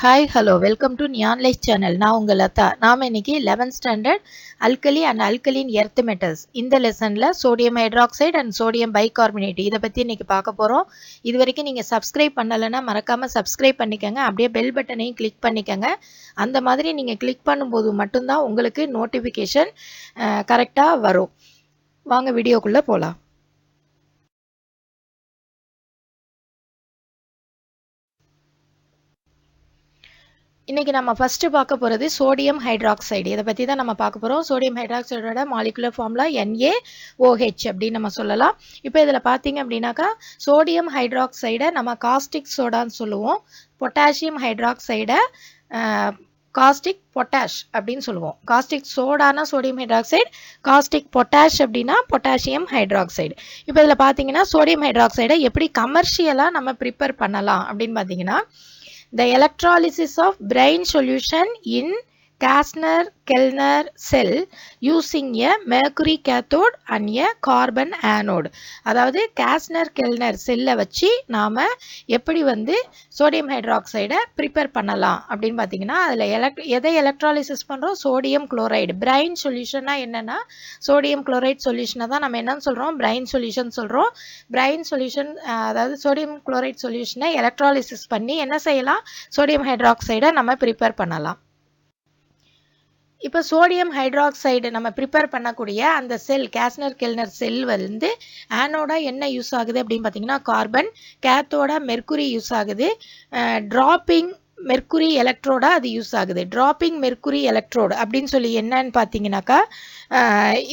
Hi, hello, welcome to Neon Light channel. நான் உங்க லதா. நாம இன்னைக்கு 11th standard alkali and alkaline earth metals இந்த லெசன்ல sodium hydroxide and sodium bicarbonate இத பத்தி இன்னைக்கு பார்க்க போறோம். இதுவரைக்கும் நீங்க subscribe பண்ணலனா மறக்காம subscribe பண்ணிக்கங்க. அப்படியே bell பட்டனையும் click பண்ணிக்கங்க. அந்த மாதிரி நீங்க click பண்ணும்போது மட்டும் தான் உங்களுக்கு notification கரெக்ட்டா வரும். வாங்க வீடியோக்குள்ள போலாம். இன்னைக்கு நம்ம ஃபர்ஸ்ட் பார்க்க போறது சோடியம் ஹைட்ராக்சைடு. இத பத்தி தான் நம்ம பார்க்க போறோம். சோடியம் ஹைட்ராக்சைடோட மாலிகுலர் ஃபார்முலா NaOH அப்படி நம்ம சொல்லலாம். இப்போ இதுல பாத்தீங்க அப்படினாக்கா சோடியம் ஹைட்ராக்சைடை நம்ம காஸ்டிக் சோடான்னு சொல்லுவோம். பொட்டாசியம் ஹைட்ராக்சைடை காஸ்டிக் பொட்டாஷ் அப்படின்னு சொல்லுவோம். காஸ்டிக் சோடானா சோடியம் ஹைட்ராக்சைடு, காஸ்டிக் பொட்டாஷ் அப்படின்னா பொட்டாசியம் ஹைட்ராக்சைடு. இப்போ இதுல பாத்தீங்கன்னா சோடியம் ஹைட்ராக்சைடை எப்படி கமர்ஷியலா நம்ம ப்ரிப்பேர் பண்ணலாம் அப்படின்னு பாத்தீங்கன்னா, the electrolysis of brine solution in Kastner-Kellner cell using a mercury cathode and a carbon anode. அதாவது Kastner-Kellner செல்லை வச்சு நாம எப்படி சோடியம் ஹைட்ராக்சைடை ப்ரிப்பேர் பண்ணலாம் அப்படின்னு பார்த்தீங்கன்னா, அதில் எதை எலக்ட்ராலிசிஸ் பண்ணுறோம்? Sodium chloride. பிரைன் சொல்யூஷன்னா என்னன்னா, சோடியம் குளோரைட் சொல்யூஷனை தான் நம்ம என்னன்னு சொல்கிறோம்? பிரைன் சொல்யூஷன் சொல்கிறோம். பிரைன் சொல்யூஷன் அதாவது சோடியம் குளோரைட் சொல்யூஷனை எலக்ட்ராலிசிஸ் பண்ணி என்ன செய்யலாம்? சோடியம் ஹைட்ராக்சைடை நம்ம ப்ரிப்பேர் பண்ணலாம். இப்போ சோடியம் ஹைட்ராக்சைடு நம்ம ப்ரிப்பேர் பண்ணக்கூடிய அந்த செல் காஸ்னர்-கெல்னர் செல் ஆனோடா என்ன யூஸ் ஆகுது அப்படின்னு பார்த்தீங்கன்னா, கார்பன், கேத்தோட மெர்க்குரி யூஸ் ஆகுது, டிராப்பிங் மெர்க்குரி எலக்ட்ரோடா அது யூஸ் ஆகுது. டிராப்பிங் மெர்க்குரி எலக்ட்ரோடு அப்படின்னு சொல்லி என்னன்னு பார்த்தீங்கன்னாக்கா,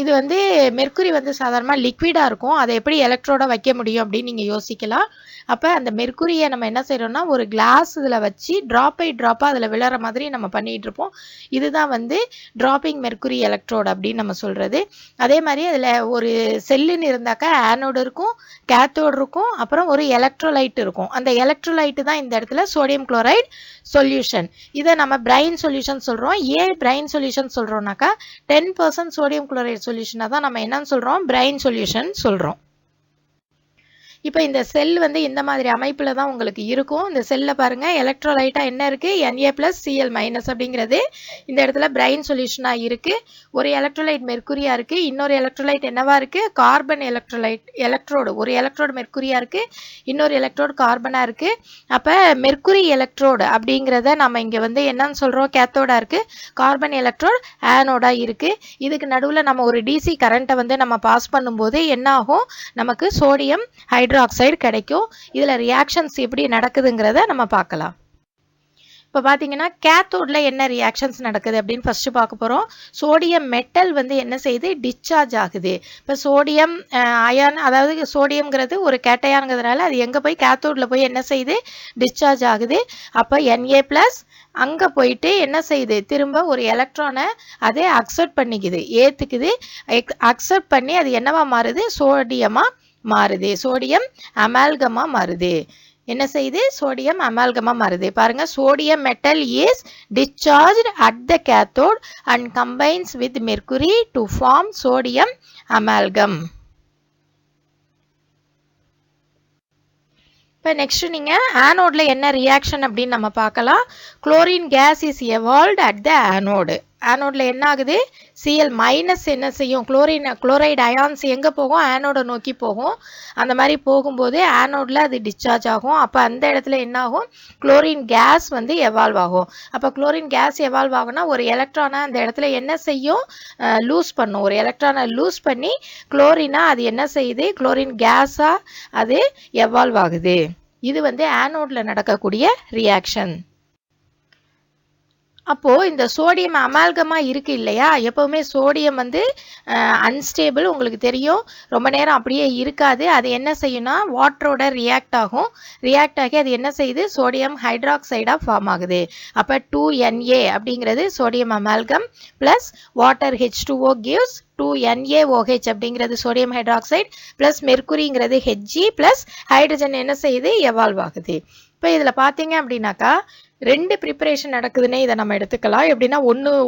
இது மெர்க்குரி சாதாரணமாக லிக்விடாக இருக்கும். அதை எப்படி எலக்ட்ரோட வைக்க முடியும் அப்படின்னு நீங்கள் யோசிக்கலாம். அப்போ அந்த மெர்க்குரியை நம்ம என்ன செய்கிறோம்னா, ஒரு கிளாஸ் இதில் வச்சு ட்ராப் பை ட்ராப்பாக அதில் விழற மாதிரி நம்ம பண்ணிகிட்டு இருப்போம். இதுதான் டிராப்பிங் மெர்க்குரி எலக்ட்ரோடு அப்படின்னு நம்ம சொல்கிறது. அதே மாதிரி அதில் ஒரு செல்லுன்னு இருந்தாக்கா ஆனோடு இருக்கும், கேத்தோடு இருக்கும், அப்புறம் ஒரு எலக்ட்ரோலைட் இருக்கும். அந்த எலக்ட்ரோலைட்டு தான் இந்த இடத்துல சோடியம் குளோரைடு சொல்யூஷன். இதை நம்ம பிரைன் சொல்யூஷன் சொல்கிறோம். ஏன் பிரைன் சொல்யூஷன் சொல்கிறோம்னாக்கா, 10% சோடியம் குளோரைடு சொல்யூஷனை தான் நம்ம என்னன்னு சொல்கிறோம்? பிரைன் சொல்யூஷன் சொல்கிறோம். இப்போ இந்த செல் இந்த மாதிரி அமைப்பில் தான் உங்களுக்கு இருக்கும். இந்த செல்லில் பாருங்கள், எலக்ட்ரோலைட்டாக என்ன இருக்குது? Na+Cl- அப்படிங்கிறது இந்த இடத்துல பிரைன் சொல்யூஷனாக இருக்குது. ஒரு எலக்ட்ரோலைட் மெர்க்குரியாக இருக்குது, இன்னொரு எலக்ட்ரோலைட் என்னவா இருக்குது? Carbon electrode. ஒரு எலக்ட்ரோடு மெர்க்குரியாக இருக்குது, இன்னொரு எலக்ட்ரோடு கார்பனாக இருக்குது. அப்போ மெர்க்குரி எலக்ட்ரோடு அப்படிங்கிறத நம்ம இங்கே என்னன்னு சொல்கிறோம்? கேத்தோடாக இருக்குது. கார்பன் எலக்ட்ரோடு ஆனோடாக இருக்குது. இதுக்கு நடுவில் நம்ம ஒரு டிசி கரண்ட்டை நம்ம பாஸ் பண்ணும்போது என்ன ஆகும்? நமக்கு சோடியம் ஹைட்ராக்சைடு கிடைக்கும். இதுல ரியாக்ஷன்ஸ் எப்படி நடக்குதுங்கிறத நம்ம பார்க்கலாம். இப்போ பார்த்தீங்கன்னா, கேத்தோட்ல என்ன ரியாக்ஷன்ஸ் நடக்குது அப்படின்னு ஃபர்ஸ்ட் பார்க்க போகிறோம். சோடியம் மெட்டல் என்ன செய்யுது? டிஸ்சார்ஜ் ஆகுது. இப்போ சோடியம் அயான், அதாவது சோடியம்ங்கிறது ஒரு கேட்டையான்ங்கிறதுனால அது எங்கே போய் கேத்தோட்ல போய் என்ன செய்யுது? டிஸ்சார்ஜ் ஆகுது. அப்போ Na+ அங்கே போயிட்டு என்ன செய்யுது? திரும்ப ஒரு எலக்ட்ரானை அதை அக்செப்ட் பண்ணிக்குது, ஏற்றுக்குது. அக்செப்ட் பண்ணி அது என்னவா மாறுது? சோடியமாக மாறுது. சோடியம் அமால்கமா மாறுது. என்ன செய்யுது? சோடியம் அமால்கமா மாறுது. பாருங்க, sodium metal is discharged at the cathode and combines with mercury to form sodium amalgam. இப்போ நெக்ஸ்ட் நீங்கள் ஆனோடில் என்ன ரியாக்ஷன் அப்படின்னு நம்ம பார்க்கலாம். Chlorine gas is evolved at the anode. ஆனோடில் என்ன ஆகுது? Cl- என்ன செய்யும்? குளோரைடு அயான்ஸ் எங்கே போகும்? ஆனோட நோக்கி போகும். அந்த மாதிரி போகும்போது ஆனோடில் அது டிஸ்சார்ஜ் ஆகும். அப்போ அந்த இடத்துல என்ன ஆகும்? குளோரின் கேஸ் எவால்வ் ஆகும். அப்போ குளோரின் கேஸ் எவால்வ் ஆகும்னா ஒரு எலக்ட்ரானை அந்த இடத்துல என்ன செய்யும்? லூஸ் பண்ணும். ஒரு எலக்ட்ரானை லூஸ் பண்ணி குளோரினா அது என்ன செய்யுது? குளோரின் கேஸாக அது எவால்வ் ஆகுது. இது ஆனோடில் நடக்கக்கூடிய ரியாக்ஷன். அப்போது இந்த சோடியம் அமால்கமா இருக்குது இல்லையா? எப்போவுமே சோடியம் அன்ஸ்டேபிள், உங்களுக்கு தெரியும். ரொம்ப நேரம் அப்படியே இருக்காது. அது என்ன செய்யும்னா வாட்டரோட ரியாக்ட் ஆகும். ரியாக்ட் ஆகி அது என்ன செய்யுது? சோடியம் ஹைட்ராக்சைடாக ஃபார்ம் ஆகுது. அப்போ 2Na அப்படிங்கிறது sodium amalgam plus water H2O gives 2NaOH அப்படிங்கிறது சோடியம் ஹைட்ராக்சைடு ப்ளஸ் மெர்க்குரிங்கிறது Hg ப்ளஸ் ஹைட்ரஜன் என்ன செய்யுது? எவால்வ் ஆகுது. இப்போ இதில் பார்த்தீங்க அப்படின்னாக்கா, ரெண்டு ப்ரிப்பரேஷன் நடக்குதுன்னே இதை நம்ம எடுத்துக்கலாம். எப்படின்னா,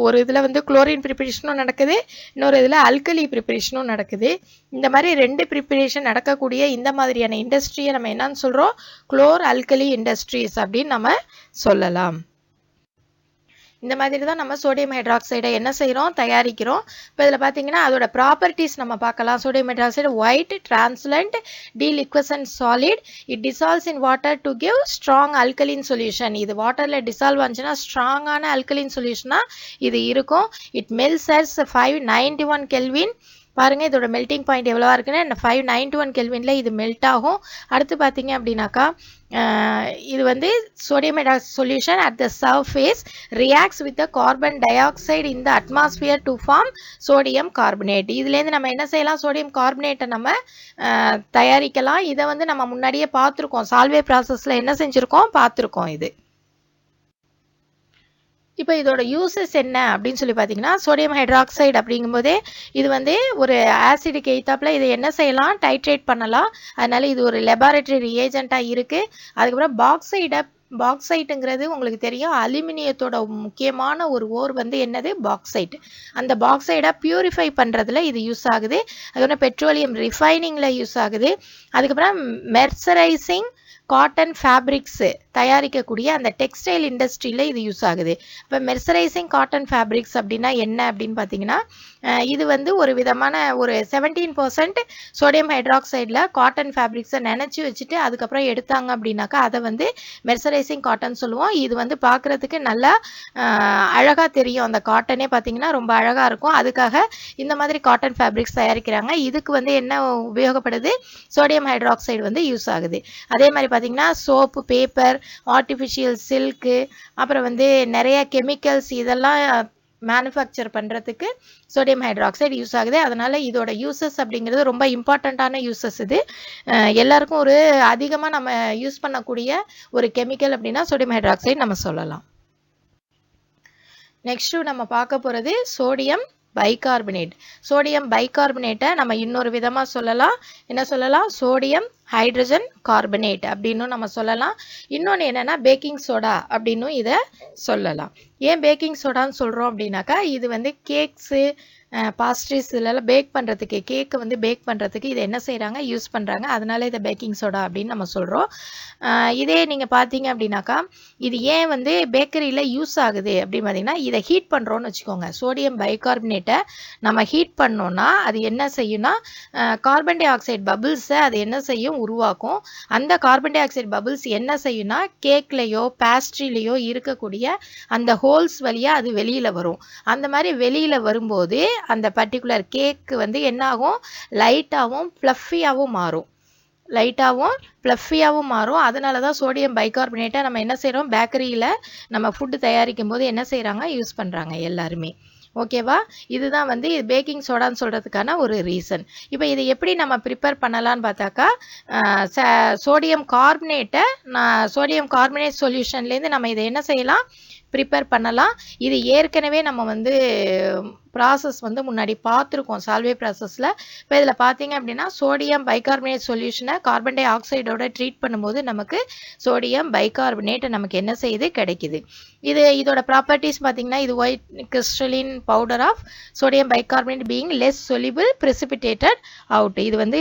ஒரு இதில் குளோரின் ப்ரிப்பரேஷனும் நடக்குது, இன்னொரு இதில் அல்கலி ப்ரிப்பரேஷனும் நடக்குது. இந்த மாதிரி ரெண்டு ப்ரிப்பரேஷன் நடக்கக்கூடிய இந்த மாதிரியான இண்டஸ்ட்ரியை நம்ம என்னன்னு சொல்கிறோம்? குளோர் அல்கலி இண்டஸ்ட்ரீஸ் அப்படின்னு நம்ம சொல்லலாம். இந்த மாதிரி தான் நம்ம சோடியம் ஹைட்ராக்சைடை என்ன செய்கிறோம், தயாரிக்கிறோம். இப்போ இதில் பார்த்தீங்கன்னா அதோட ப்ராப்பர்ட்டிஸ் நம்ம பார்க்கலாம். Sodium hydroxide white, translucent, deliquescent solid. It dissolves in water to give strong alkaline solution. இது வாட்டரில் டிசால்வ் ஆச்சுன்னா ஸ்ட்ராங்கான அல்கலின் சொல்யூஷனாக இது இருக்கும். It melts at 591 kelvin. பாருங்க இதோட மெல்டிங் பாயிண்ட் எவ்வளவா இருக்குன்னு 591 கெல்வின்ல இது மெல்ட் ஆகும். அடுத்து பார்த்தீங்க அப்படின்னாக்கா இது வந்து sodium hydroxide solution at the surface reacts with the carbon dioxide in the atmosphere to form sodium carbonate. இதுலேருந்து நம்ம என்ன செய்யலாம், சோடியம் கார்பனேட்டை நம்ம தயாரிக்கலாம். இதை வந்து நம்ம முன்னாடியே பார்த்துருக்கோம், சால்வே ப்ராசஸில் என்ன செஞ்சுருக்கோம் பார்த்துருக்கோம். இது இப்போ இதோட யூசஸ் என்ன அப்படின்னு சொல்லி பார்த்தீங்கன்னா, சோடியம் ஹைட்ராக்சைடு அப்படிங்கும்போதே இது வந்து ஒரு ஆசிடுக்கு எய்த்தாப்பில் இதை என்ன செய்யலாம், டைட்ரேட் பண்ணலாம். அதனால இது ஒரு லெபார்டரி ரியேஜெண்ட்டாக இருக்குது. அதுக்கப்புறம் பாக்சைட்டுங்கிறது உங்களுக்கு தெரியும், அலுமினியத்தோட முக்கியமான ஒரு ஓர் வந்து என்னது, பாக்சைட். அந்த பாக்சைடை பியூரிஃபை பண்ணுறதுல இது யூஸ் ஆகுது. அதுக்கப்புறம் பெட்ரோலியம் ரிஃபைனிங்கில் யூஸ் ஆகுது. அதுக்கப்புறம் மெர்சரைசிங் காட்டன் ஃபேப்ரிக்ஸ் தயாரிக்கக்கூடிய அந்த டெக்ஸ்டைல் இண்டஸ்ட்ரியில் இது யூஸ் ஆகுது. இப்போ மெர்சரைசிங் காட்டன் ஃபேப்ரிக்ஸ் அப்படின்னா என்ன அப்படின்னு பார்த்தீங்கன்னா, இது வந்து ஒரு விதமான ஒரு 17% சோடியம் ஹைட்ராக்சைடில் காட்டன் ஃபேப்ரிக்ஸை நினச்சி வச்சுட்டு அதுக்கப்புறம் எடுத்தாங்க அப்படின்னாக்கா அதை வந்து மெர்சரைசிங் காட்டன் சொல்லுவோம். இது வந்து பார்க்குறதுக்கு நல்லா அழகாக தெரியும். அந்த காட்டனே பார்த்தீங்கன்னா ரொம்ப அழகாக இருக்கும். அதுக்காக இந்த மாதிரி காட்டன் ஃபேப்ரிக்ஸ் தயாரிக்கிறாங்க. இதுக்கு வந்து என்ன உபயோகப்படுது, சோடியம் ஹைட்ராக்சைடு வந்து யூஸ் ஆகுது. அதே மாதிரி பார்த்தீங்கன்னா சோப்பு, பேப்பர், ஆர்டிஃபிஷியல் சில்க்கு, அப்புறம் வந்து நிறைய கெமிக்கல்ஸ் இதெல்லாம் மேனுஃபேக்சர் பண்ணுறதுக்கு சோடியம் ஹைட்ராக்சைடு யூஸ் ஆகுது. அதனால் இதோட யூசஸ் அப்படிங்கிறது ரொம்ப இம்பார்ட்டண்ட்டான யூசஸ். இது எல்லாருக்கும் ஒரு அதிகமாக நம்ம யூஸ் பண்ணக்கூடிய ஒரு கெமிக்கல் அப்படின்னா சோடியம் ஹைட்ராக்சைடு நம்ம சொல்லலாம். நெக்ஸ்ட்டு நம்ம பார்க்க போகிறது சோடியம் பைகார்பனேட். சோடியம் பைகார்பனேட்டை நம்ம இன்னொரு விதமாக சொல்லலாம். என்ன சொல்லலாம், சோடியம் ஹைட்ரஜன் கார்பனேட் அப்படின்னும் நம்ம சொல்லலாம். இன்னொன்று என்னென்னா பேக்கிங் சோடா அப்படின்னும் இதை சொல்லலாம். ஏன் பேக்கிங் சோடான்னு சொல்கிறோம் அப்படின்னாக்கா, இது வந்து கேக்ஸு, பாஸ்ட்ரிஸ் இதெல்லாம் பேக் பண்ணுறதுக்கு, கேக்கை வந்து பேக் பண்ணுறதுக்கு இதை என்ன செய்கிறாங்க, யூஸ் பண்ணுறாங்க. அதனால இதை பேக்கிங் சோடா அப்படின்னு நம்ம சொல்கிறோம். இதே நீங்கள் பார்த்தீங்க அப்படின்னாக்கா, இது ஏன் வந்து பேக்கரியில் யூஸ் ஆகுது அப்படின்னு பார்த்தீங்கன்னா, இதை ஹீட் பண்ணுறோன்னு வச்சுக்கோங்க. சோடியம் பைகார்பனேட்டை நம்ம ஹீட் பண்ணோன்னா அது என்ன செய்யும்னா, கார்பன் டை ஆக்சைடு பபிள்ஸை அது என்ன செய்யும், உருவாக்கும். அந்த கார்பன் டை ஆக்சைடு பபிள்ஸ் என்ன செய்யும்னா, கேக்லேயோ பேஸ்ட்ரிலேயோ இருக்கக்கூடிய அந்த ஹோல்ஸ் வழியாக அது வெளியில் வரும். அந்த மாதிரி வெளியில் வரும்போது அந்த பர்டிகுலர் கேக்கு வந்து என்ன ஆகும், லைட்டாகவும் ஃப்ளஃபியாகவும் மாறும். அதனால தான் சோடியம் பைகார்பனேட்டை நம்ம என்ன செய்கிறோம், பேக்கரியில் நம்ம ஃபுட்டு தயாரிக்கும் போது என்ன செய்கிறாங்க, யூஸ் பண்ணுறாங்க எல்லாருமே. ஓகேவா, இதுதான் வந்து இது பேக்கிங் சோடான்னு சொல்கிறதுக்கான ஒரு ரீசன். இப்போ இதை எப்படி நம்ம ப்ரிப்பேர் பண்ணலான்னு பார்த்தாக்கா, சோடியம் கார்பனேட் சொல்யூஷன்லேருந்து நம்ம இதை என்ன செய்யலாம், ப்ரிப்பேர் பண்ணலாம். இது ஏற்கனவே நம்ம வந்து ப்ராசஸ் வந்து முன்னாடி பார்த்துருக்கோம், சால்வே ப்ராசஸில். இப்போ இதில் பார்த்தீங்க அப்படின்னா, சோடியம் பைகார்பனேட் சொல்யூஷனை கார்பன் டை ஆக்சைடோட ட்ரீட் பண்ணும்போது நமக்கு சோடியம் பைகார்பனேட் நமக்கு என்ன செய்யுது, கிடைக்குது. இதோட ப்ராப்பர்ட்டிஸ் பார்த்தீங்கன்னா, இது white crystalline powder of sodium bicarbonate being less soluble precipitated out. இது வந்து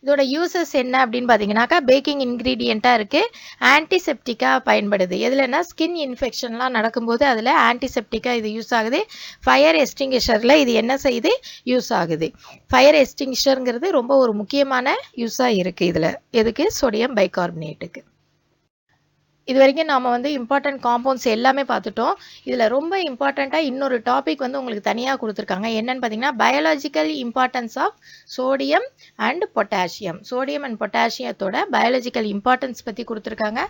இதோட யூசஸ் என்ன அப்படின்னு பார்த்தீங்கன்னாக்கா, பேக்கிங் இன்க்ரீடியண்ட்டாக இருக்குது, ஆன்டிசெப்டிக்காக பயன்படுது. எதுலன்னா ஸ்கின் இன்ஃபெக்ஷன்லாம் நடக்கும்போது அதில் ஆன்டிசெப்டிக்காக இது யூஸ் ஆகுது. ஃபயர் எஸ்டிங்கிஷரில் இது என்ன செய்யுது, யூஸ் ஆகுது. ஃபயர் எஸ்டிங்கிஷருங்கிறது ரொம்ப ஒரு முக்கியமான யூஸாக இருக்குது இதில். எதுக்கு, சோடியம் பைகார்பனேட்டுக்கு. இது வரைக்கும் நாம் வந்து இம்பார்ட்டன்ட் காம்பவுண்ட்ஸ் எல்லாமே பார்த்துட்டோம். இதில் ரொம்ப இம்பார்ட்டண்ட்டாக இன்னொரு டாபிக் வந்து உங்களுக்கு தனியாக கொடுத்துருக்காங்க. என்னன்னு பார்த்தீங்கன்னா, biological importance of sodium and potassium. Sodium and பொட்டாசியத்தோட பயாலஜிக்கல் இம்பார்ட்டன்ஸ் பற்றி கொடுத்துருக்காங்க.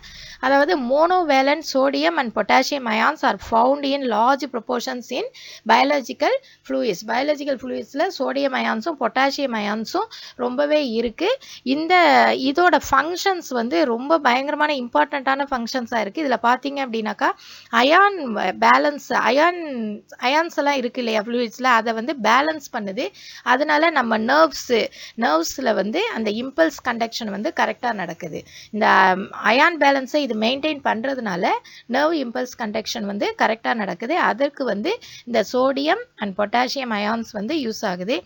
அதாவது monovalent sodium and potassium ions are found in large proportions in biological fluids. Biological ஃப்ளூயிட்ஸில் சோடியம் அயான்ஸும் பொட்டாசியம் அயான்ஸும் ரொம்பவே இருக்குது. இதோட ஃபங்க்ஷன்ஸ் வந்து ரொம்ப பயங்கரமான இம்பார்ட்டண்ட்டான ஃபங்க்ஷன்ஸாக இருக்குது. இதில் பார்த்தீங்க அப்படின்னாக்கா, அயான் பேலன்ஸ், அயான்ஸ் எல்லாம் இருக்குது இல்லையா ஃப்ளூயிட்ஸில், அதை வந்து பேலன்ஸ் பண்ணுது. அதனால நம்ம நர்வ்ஸில் வந்து அந்த இம்பல்ஸ் கண்டக்ஷன் வந்து கரெக்டாக நடக்குது. இந்த அயான் பேலன்ஸை இது மெயின்டைன் பண்ணுறதுனால நர்வ் இம்பல்ஸ் கண்டக்ஷன் வந்து கரெக்டாக நடக்குது. அதற்கு வந்து இந்த சோடியம் அண்ட் பொட்டாசியம் அயான்ஸ் வந்து யூஸ் ஆகுது.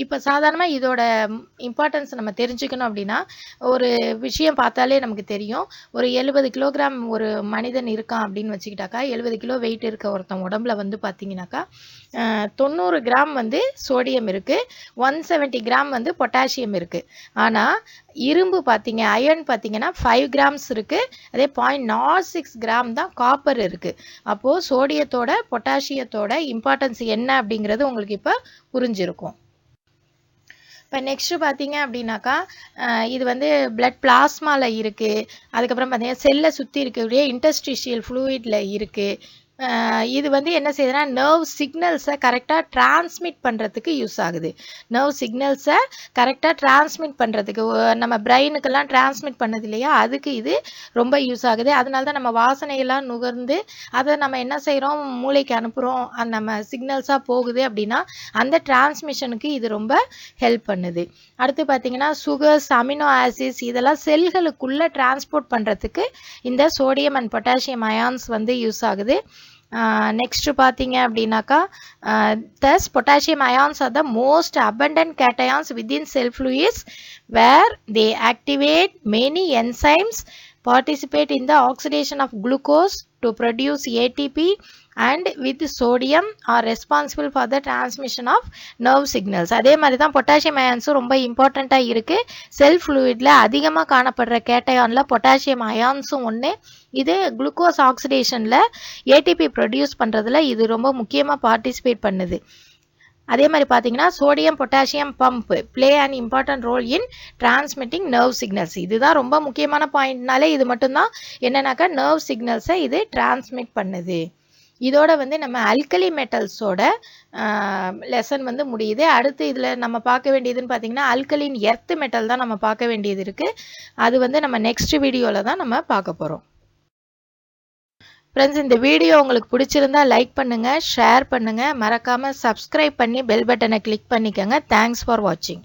இப்போ சாதாரணமாக இதோட இம்பார்ட்டன்ஸ் நம்ம தெரிஞ்சுக்கணும் அப்படின்னா, ஒரு விஷயம் பார்த்தாலே நமக்கு தெரியும். ஒரு 70 கிலோகிராம் கிராம் ஒரு மனிதன் இருக்கான் அப்படின்னு வச்சுக்கிட்டாக்கா 70 கிலோ வெயிட் இருக்க ஒருத்தன் உடம்புல வந்து பார்த்தீங்கன்னாக்கா 90 கிராம் வந்து சோடியம் இருக்குது, 170 கிராம் வந்து பொட்டாசியம் இருக்குது. ஆனால் இரும்பு பார்த்தீங்க, அயர்ன் பார்த்தீங்கன்னா 5 கிராம்ஸ் இருக்குது, அதே 0.06 கிராம் தான் காப்பர் இருக்குது. அப்போது சோடியத்தோட பொட்டாசியத்தோட இம்பார்ட்டன்ஸ் என்ன அப்படிங்கிறது உங்களுக்கு இப்போ புரிஞ்சிருக்கும். இப்போ நெக்ஸ்ட்டு பார்த்தீங்க அப்படின்னாக்கா இது வந்து பிளட் பிளாஸ்மாவில் இருக்குது, அதுக்கப்புறம் பார்த்தீங்கன்னா செல்லை சுற்றி இருக்கக்கூடிய இன்டர்ஸ்டிஷியல் ஃப்ளூயிடில் இருக்குது. இது வந்து என்ன செய்யுதுன்னா நர்வ் சிக்னல்ஸை கரெக்டாக டிரான்ஸ்மிட் பண்ணுறதுக்கு யூஸ் ஆகுது. நர்வ் சிக்னல்ஸை கரெக்டாக டிரான்ஸ்மிட் பண்ணுறதுக்கு நம்ம பிரெயினுக்கெல்லாம் டிரான்ஸ்மிட் பண்ணது இல்லையா, அதுக்கு இது ரொம்ப யூஸ் ஆகுது. அதனால தான் நம்ம வாசனையெல்லாம் நுகர்ந்து அதை நம்ம என்ன செய்கிறோம், மூளைக்கு அனுப்புகிறோம், அது நம்ம சிக்னல்ஸாக போகுது அப்படின்னா அந்த டிரான்ஸ்மிஷனுக்கு இது ரொம்ப ஹெல்ப் பண்ணுது. அடுத்து பார்த்தீங்கன்னா சுகர்ஸ், அமினோ ஆசிட்ஸ் இதெல்லாம் செல்களுக்குள்ளே டிரான்ஸ்போர்ட் பண்ணுறதுக்கு இந்த சோடியம் அண்ட் பொட்டாசியம் அயான்ஸ் வந்து யூஸ் ஆகுது. நெக்ஸ்ட் பார்த்தீங்க அப்படின்னாக்கா thus potassium ions are the most abundant cations within cell fluids where they activate many enzymes, participate in the oxidation of glucose to produce ATP, and with sodium are responsible for the transmission of nerve signals. அதே மாதிரி தான் potassium அயான்ஸும் ரொம்ப இம்பார்ட்டண்ட்டாக இருக்குது. செல் ஃப்ளூயிடில் அதிகமாக காணப்படுற கேட்டயானில் potassium அயான்ஸும் ஒன்று. இது glucose ஆக்சிடேஷனில் ATP produce பண்ணுறதுல இது ரொம்ப முக்கியமாக பார்ட்டிசிபேட் பண்ணுது. அதே மாதிரி பார்த்தீங்கன்னா sodium potassium pump play an important role in transmitting nerve signals. இதுதான் ரொம்ப முக்கியமான பாயிண்ட்னாலே இது மட்டும்தான் என்னன்னாக்கா நர்வ் சிக்னல்ஸை இது டிரான்ஸ்மிட் பண்ணுது. இதோட வந்து நம்ம அல்கலி மெட்டல்ஸோட லெசன் வந்து முடியுது. அடுத்து இதில் நம்ம பார்க்க வேண்டியதுன்னு பார்த்தீங்கன்னா அல்கலின் எர்த் மெட்டல் தான் நம்ம பார்க்க வேண்டியது இருக்குது. அது வந்து நம்ம நெக்ஸ்ட் வீடியோவில் தான் நம்ம பார்க்க போகிறோம். ஃப்ரெண்ட்ஸ், இந்த வீடியோ உங்களுக்கு பிடிச்சிருந்தா லைக் பண்ணுங்கள், ஷேர் பண்ணுங்கள், மறக்காமல் சப்ஸ்கிரைப் பண்ணி பெல் பட்டனை கிளிக் பண்ணிக்கோங்க. தேங்க்ஸ் ஃபார் வாட்சிங்.